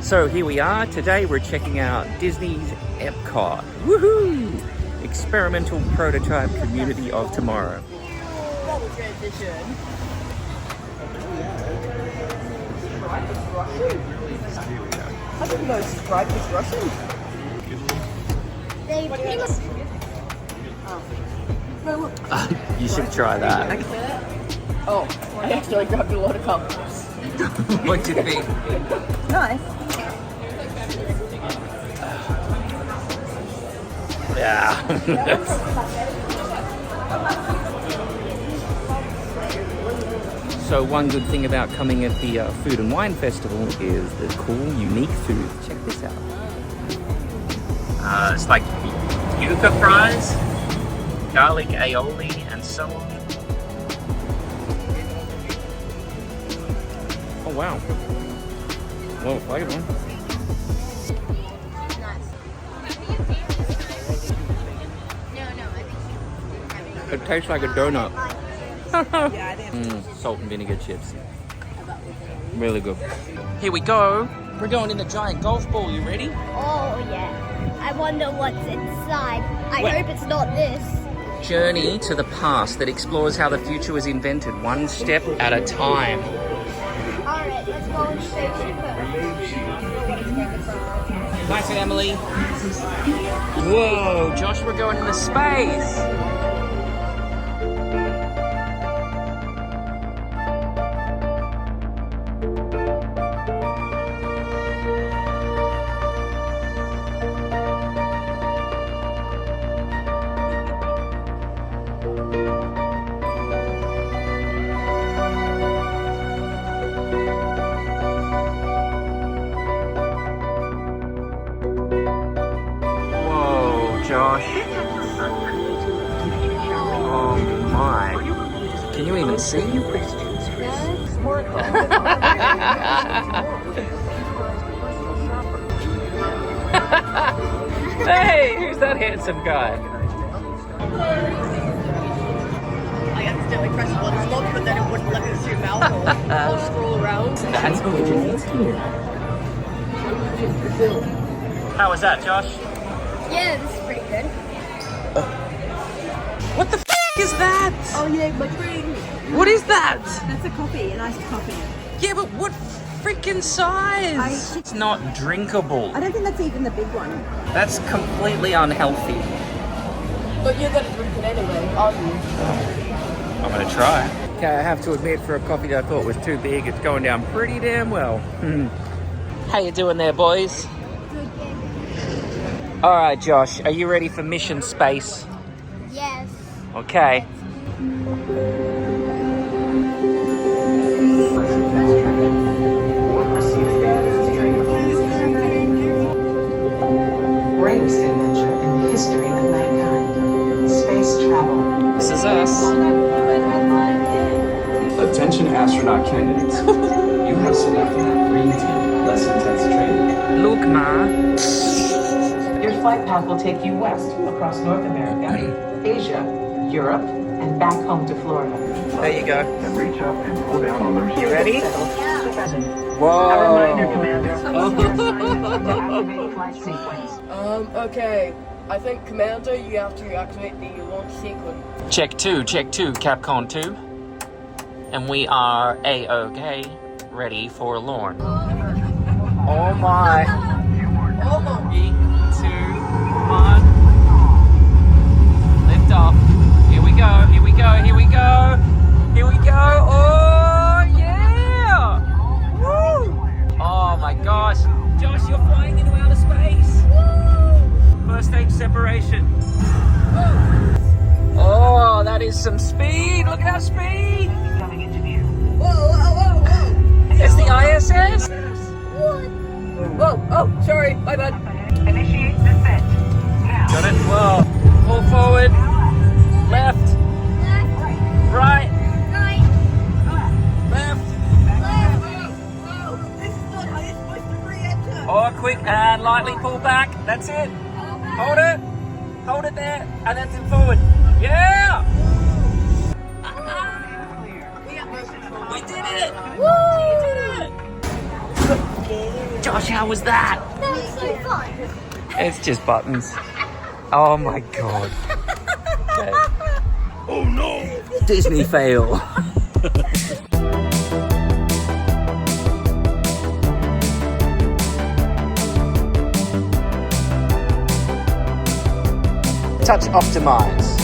So here we are. Today we're checking out Disney's EPCOT. Woohoo! Experimental prototype community of tomorrow. I didn't know Sprite was Russian. You should try that. Oh, I actually grabbed a lot of compliments. What do you think? Nice. Yeah. So one good thing about coming at the Food and Wine Festival is the cool, unique food. Check this out. It's like yuca fries, garlic aioli, and so on. Oh wow. Well, I get one. It tastes like a donut. Salt and vinegar chips. Really good. Here we go. We're going in the giant golf ball. You ready? Oh yeah. I wonder what's inside. I hope it's not this. Journey to the past that explores how the future was invented, one step at a time. Alright, let's go in Spaceship Earth. Nice, Emily. Whoa, Josh, we're going into space. Josh. Oh my. Can you even see? Hey, who's that handsome guy? I accidentally pressed one slot, but then it wouldn't let me zoom out or scroll around. That's cool. How was that, Josh? Yeah, this is pretty good. What the f is that? Oh yeah, my drink. What is that? That's a coffee, a nice coffee. Yeah, but what freaking size? It's not drinkable. I don't think that's even the big one. That's completely unhealthy. But you're gonna drink it anyway, aren't you? I'm gonna try. Okay, I have to admit, for a coffee that I thought was too big, it's going down pretty damn well. How you doing there, boys? All right, Josh, are you ready for mission space? Yes. Okay. Greatest adventure in the history of mankind. Space travel. This is us. Attention astronaut candidates. You have selected Green Team, less intense training. Look, Ma. Your flight path will take you west across North America, Asia, Europe, and back home to Florida. There you go. And reach up and pull down on their You ready? Whoa. A reminder, Whoa. Commander. Activate flight sequence. Okay. I think, Commander, you have to activate the launch sequence. Check 2, Capcom 2. And we are A-OK, ready for launch. Oh my. 3, 2, 1. Lift off. Here we go, here we go, here we go. Here we go. Oh, yeah. Woo. Oh my gosh. Josh, you're flying into outer space. Woo. First stage separation. Oh, that is some speed. Look at that speed. Whoa, whoa, whoa, whoa! It's the ISS. Whoa, oh, sorry, my bad. Initiate descent. Now. Got it. Whoa. Pull forward. Left. Right. Left. Oh, quick and lightly pull back. That's it. Hold it. Hold it there. And that's it forward. Yeah. We did it. Woo. We did it. Josh, how was that? That was so fun. It's just buttons. Oh my god. Okay. Oh no! Disney fail. Touch optimize.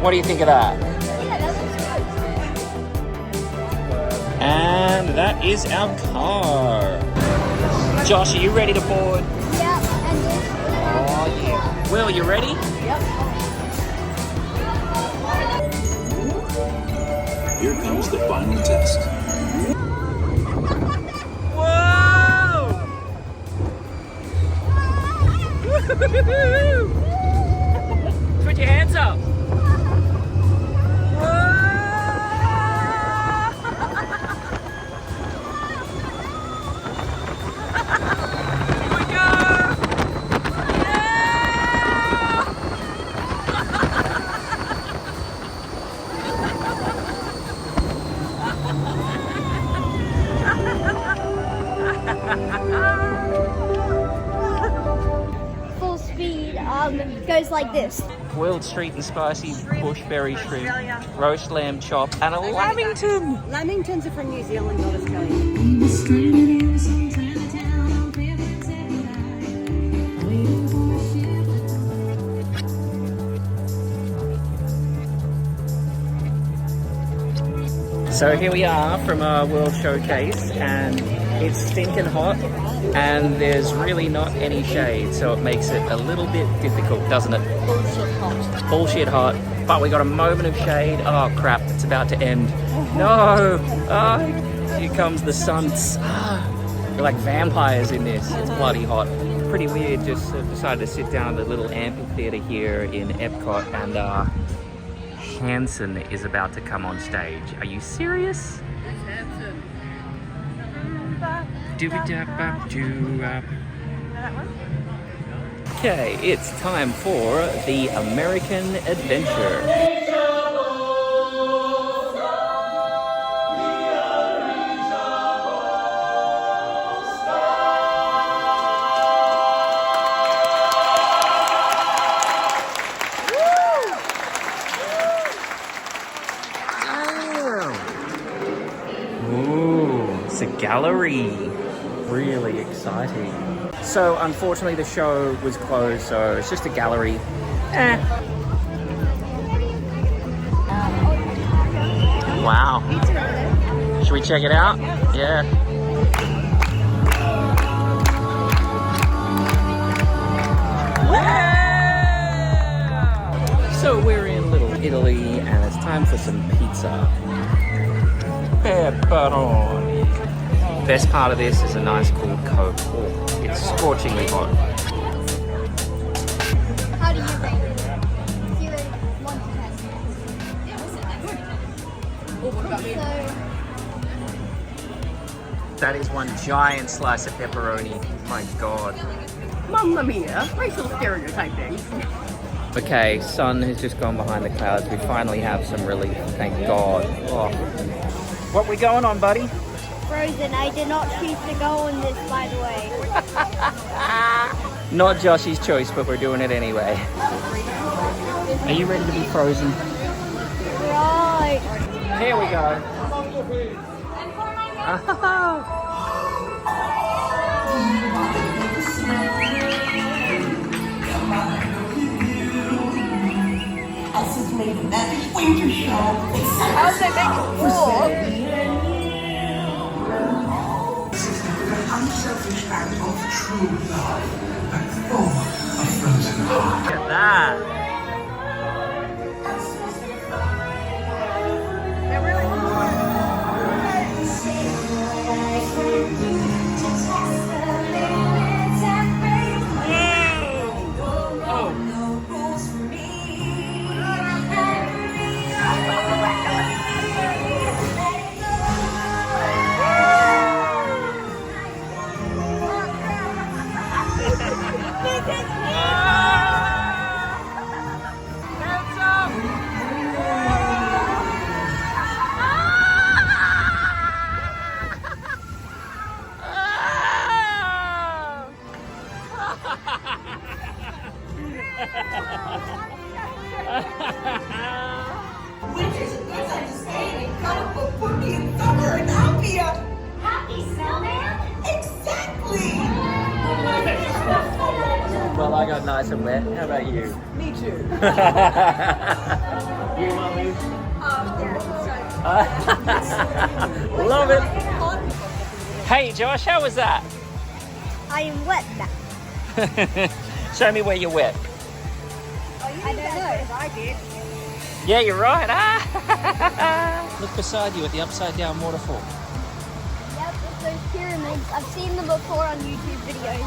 What do you think of that? Yeah, that looks good. And that is our car. Josh, are you ready to board? Yeah, and this. Oh yeah. Will, you ready? Yep. Here comes the final test. Whoa! Put your hands up. Full speed goes like this. Grilled sweet and spicy bushberry shrimp, roast lamb chop, and a lamington. Lamingtons are from New Zealand, not Australia. So here we are from our World Showcase, and it's stinking hot, and there's really not any shade, so it makes it a little bit difficult, doesn't it? Bullshit hot. Bullshit hot, but we got a moment of shade. Oh crap, it's about to end. No! Oh, here comes the sun. We're like vampires in this. It's bloody hot. Pretty weird, just decided to sit down at the little amphitheater here in EPCOT, and Hanson is about to come on stage. Are you serious? Okay, it's time for the American Adventure. It's a gallery. Really exciting. So unfortunately the show was closed, so it's just a gallery. Wow. Should we check it out? Yeah. So we're in Little Italy and it's time for some pizza. Pepperoni. Best part of this is a nice cool Coke. Oh, it's scorchingly hot. How do you rate it? 0, 1 to 10. So, That is one giant slice of pepperoni. My god. Mamma mia, racial stereotyping. Okay, sun has just gone behind the clouds. We finally have some relief, thank god. Oh. What we going on, buddy? Frozen. I did not choose to go on this, by the way. Not Josh's choice, but we're doing it anyway. Are you ready to be frozen? Right. Here we go. How's that make it warm? Unselfish act of true love and full of frozen heart. Look at that. They're really Winter's a good time to stay in comic book Porky and Thunder and Alpia. Happy snowman? Exactly. Well, I got nice and wet. How about you? Me too. You want me? Love it. Hey, Josh, how was that? I am wet now. Show me where you're wet. I don't know. I did. Yeah, you're right. Ah. Look beside you at the upside down waterfall. Yep, it's those pyramids. I've seen them before on YouTube videos.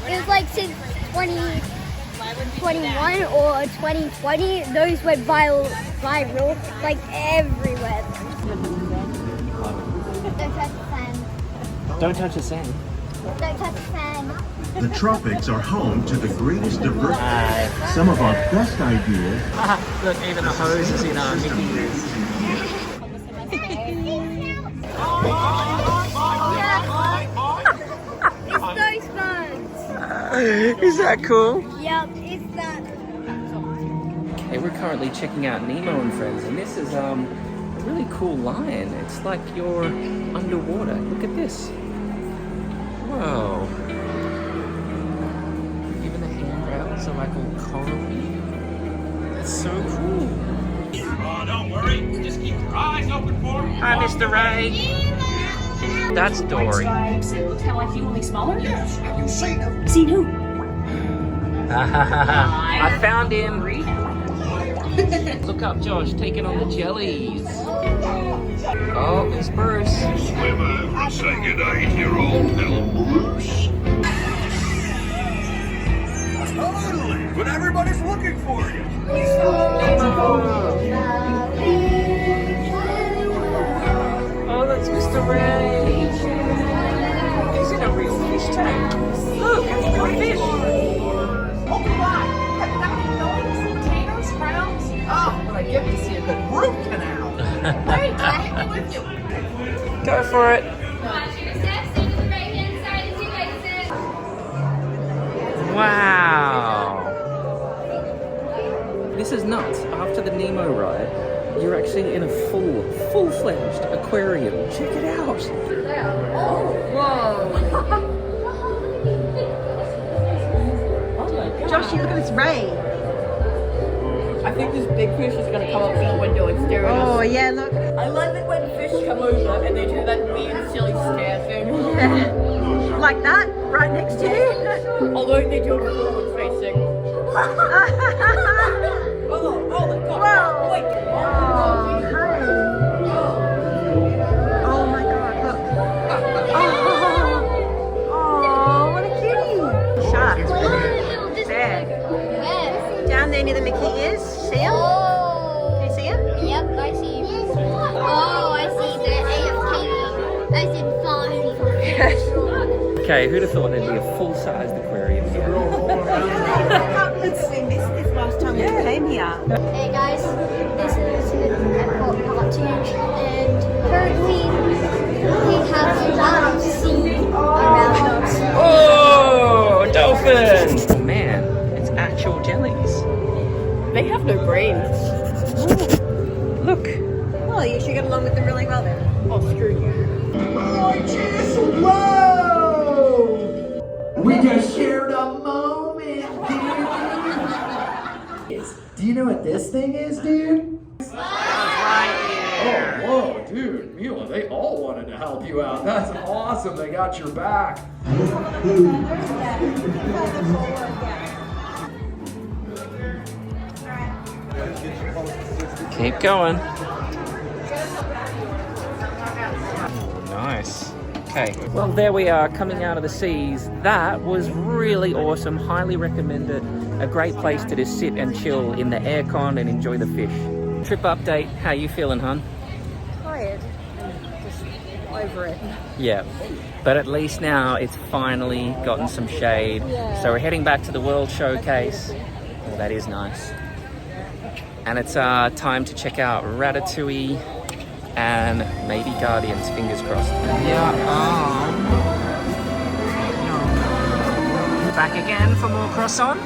It was like since 2021 or 2020, those went viral like everywhere. Don't touch the sand. Don't touch the sand. Don't touch the sand. The tropics are home to the greatest diversity. Some of our best ideas. Look, even the hose is in our Mickey. It's those bugs. Is that cool? Yep, it's that. Okay, we're currently checking out Nemo and Friends, and this is a really cool line. It's like you're underwater. Look at this. Whoa. Even the handrails are like all corally. It's so cool. Oh, don't worry. Just keep your eyes open for me. Hi, Mr. Ray. That's Dory. Stripes, it looks kind of like you, only smaller. Yes, have you seen him? Seen who? I found him. Look up, Josh, taking on the jellies. Oh, it's Bruce. Swim over and say goodnight to your old pal Bruce. Totally, but everybody's looking for you. Oh, that's Mr. Ray. He's in a real fish tank. Look, it's a real fish. Oh, my. Potatoes, sprouts. Oh, but I get to see a good root canal. Wait, I'm with you. Go for it. Wow. This is nuts. After the Nemo ride, you're actually in a full-fledged aquarium. Check it out. Josh, look at this ray. I think this big fish is going to come up to the window and stare at us. Oh, yeah, look. I love it when fish come over and they do that weird, silly stare thing. Like that, right next to you. Although they do it forward facing. Oh, my God. Whoa. Oh, wait. Oh my God, look. Oh, what a cutie. Shark. There. Down there near the Mickey ears. See him? Oh. Can you see him? Yep, I see him. Oh, I see the AFK. I said fine. Okay, who'd have thought there'd be a full-sized aquarium here? We missed this last time we came here. Hey guys, this is EPCOT Part 2, and currently we have a lot of sea around us. Oh, dolphin! Man, it's actual jellies. They have no brains. Look. Well, you should get along with them really well then. Oh, screw you. Whoa! We just shared a moment, dude. Do you know what this thing is, dude? Oh, whoa, dude, Mila, they all wanted to help you out. That's awesome. They got your back. Keep going. Oh, nice. Okay, well there we are coming out of the seas. That was really awesome. Highly recommend it. A great place to just sit and chill in the aircon and enjoy the fish. Trip update, how you feeling, hon? Tired. Just over it. Yeah, but at least now it's finally gotten some shade. Yeah. So we're heading back to the World Showcase. Oh, that is nice. And it's time to check out Ratatouille and maybe Guardians, fingers crossed. Yeah. Back again for more croissant.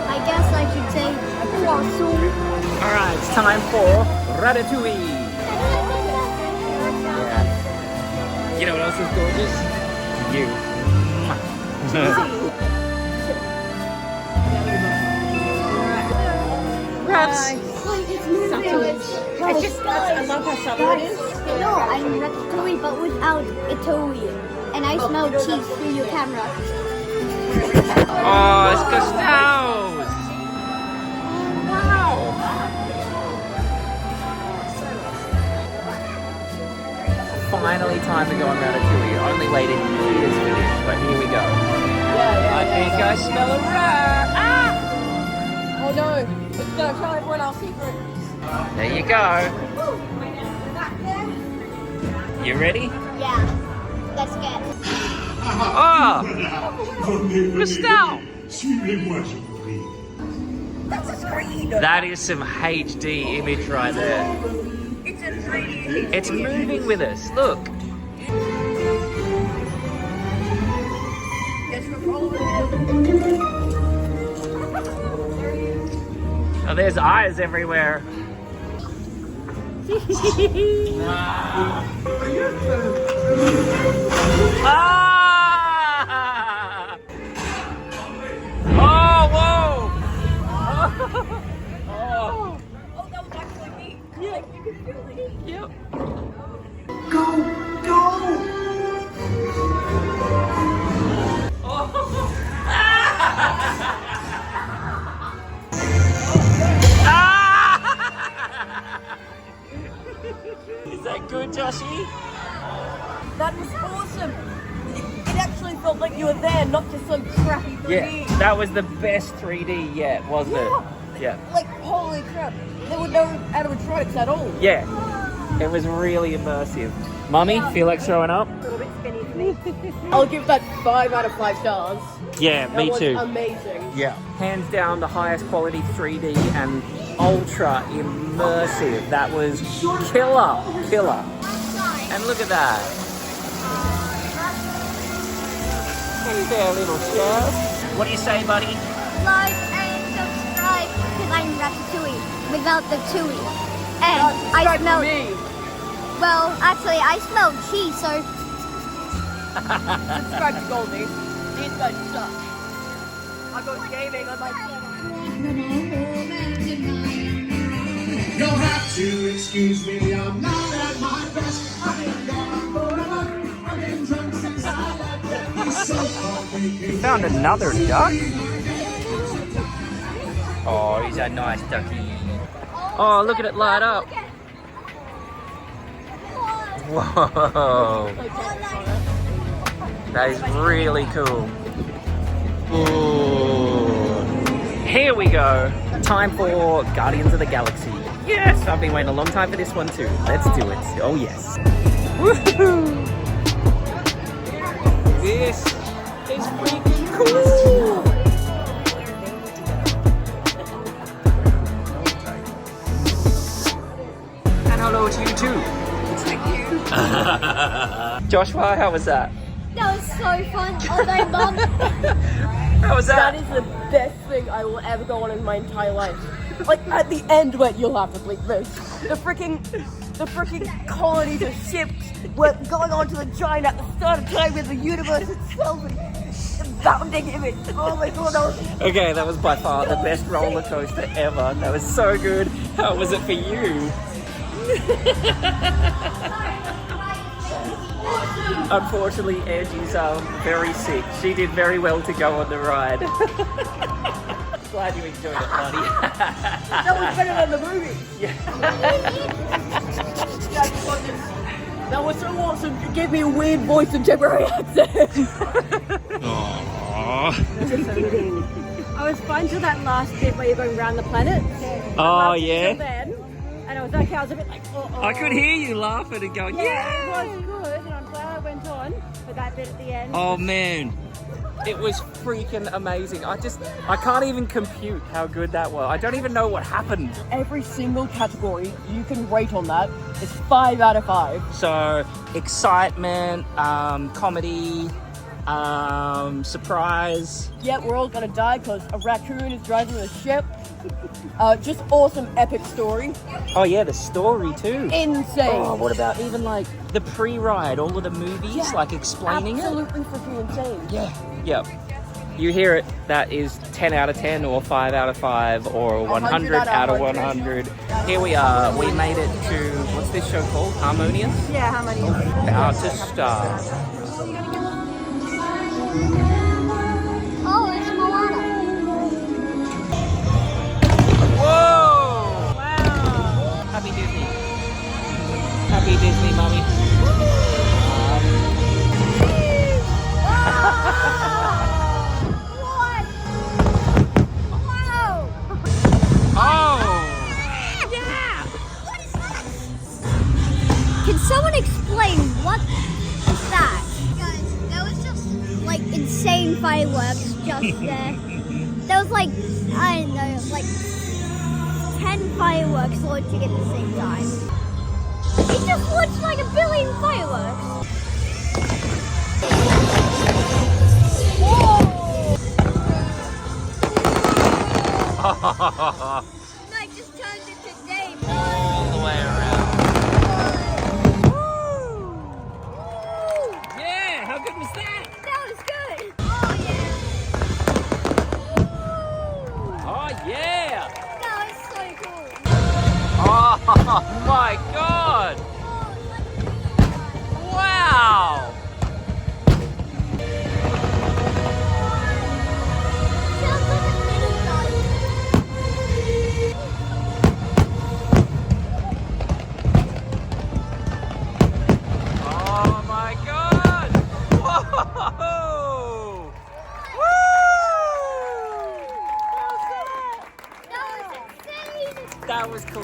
I guess I should say croissant. All right, it's time for Ratatouille. Yeah. You know what else is gorgeous? You. Rats. I love how subtle it is. No, I'm Ratatouille, but without Italy. And I smell cheese through your camera. Oh, it's Gustav's. Wow. Finally time to go on Ratatouille. Only waited years for this, but here we go. I think I smell a rat. Ah! Oh no, it's gonna tell everyone our secret. There you go. You ready? Yeah. Let's get. Oh! Gustav! Suivez-moi, je vous prie. That is some HD image right there. It's moving with us. Look. Oh, there's eyes everywhere. Ah! Oh, whoa! Oh, that was actually me. Yeah, you can feel the heat. Yep. Go! Go! Is that good, Joshy? That was awesome. It actually felt like you were there, not just some crappy 3D. Yeah, that was the best 3D yet, wasn't it? Yeah. Like, holy crap. There were no animatronics at all. Yeah. It was really immersive. Mummy, feel like throwing up? A little bit spinny for me. I'll give that 5 out of 5 stars. Yeah, That me was too. amazing. Yeah. Hands down the highest quality 3D and ultra immersive. That was killer. And look at that. Hey there, little chef. What do you say, buddy? Like and subscribe because I'm Ratatouille without the tui. And I smell. Well, actually, I smell cheese, so. Subscribe to Goldie. These guys suck. I got gaming on my channel. You'll have to excuse me, I'm not at my best. I've been gone forever. I've been drunk since I left. He's so You found another duck? Oh, he's a nice ducky. Oh, look at it light up. Whoa. That is really cool. Ooh. Here we go. Time for Guardians of the Galaxy. Yes, I've been waiting a long time for this one too. Let's do it. Oh yes. Woohoo! This is freaking cool. And hello to you too. Thank you. Joshua, how was that? That was so fun. Although, Mom. How was that? That is the best thing I will ever go on in my entire life. Like at the end, wait, you'll have to believe this. The freaking colonies of ships were going on to the giant at the start of time with the universe itself and bounding image. Oh my god, that was. Okay, that was by far the best roller coaster ever. That was so good. How was it for you? Unfortunately, Angie's very sick. She did very well to go on the ride. Glad you enjoyed it, buddy. That was better than the movie. Yeah. That was so awesome. It gave me a weird voice and temporary accent. Aww. I was fine till that last bit where you're going around the planet. Oh, yeah? Then, and I was okay, I was a bit like, I could hear you laughing and going, yeah! It was good, and I'm glad I went on for that bit at the end. Oh, man. It was freaking amazing. I can't even compute how good that was. I don't even know what happened. Every single category you can rate on that is 5 out of 5. So, excitement, comedy, Surprise. Yeah, we're all gonna die because a raccoon is driving the ship. Just awesome, epic story. Oh yeah, the story too. Insane. Oh, what about even like the pre-ride, all of the movies, Yeah, like explaining absolutely freaking insane. it? Yeah. Yep. You hear it, that is 10 out of 10 or 5 out of 5 or 100 out of 100. Here we are, we made it to, what's this show called? Harmonious? Yeah, Harmonious. About to start. Oh, it's Moana. Whoa! Wow! Happy Disney. Happy Disney, mommy. What? Wow! Oh! Yeah! What is that? Can someone explain what is that? Guys, that was just like insane fireworks just there. There was like, I don't know, like 10 fireworks launching at the same time. It just launched like a billion fireworks. Night just turned into day. All the way around. Yeah, how good was that? That was good. Oh yeah. Oh yeah! That was so cool. Oh my god! Wow! Sounds like a mini gun. Oh my god! Whoa! Woo! That was insane. That was cool.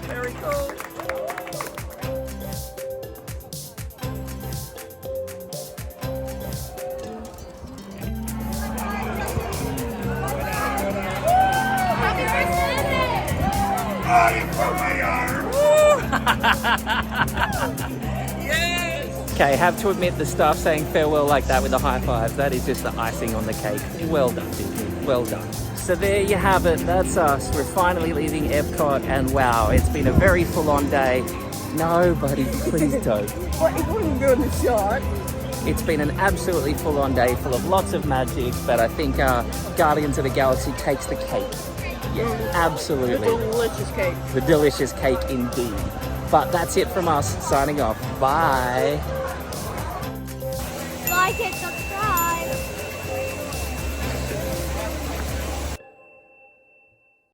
Very cool. Happy birthday! Yes! Okay, have to admit the staff saying farewell like that with a high five, that is just the icing on the cake. Well done, Disney. Well done. So there you have it. That's us. We're finally leaving EPCOT, and wow, it's been a very full-on day. No, buddy, please don't. What, it wouldn't go in the shot. It's been an absolutely full-on day full of lots of magic, but I think Guardians of the Galaxy takes the cake. Yeah, absolutely. The delicious cake. The delicious cake indeed. But that's it from us, signing off. Bye. Like it, subscribe.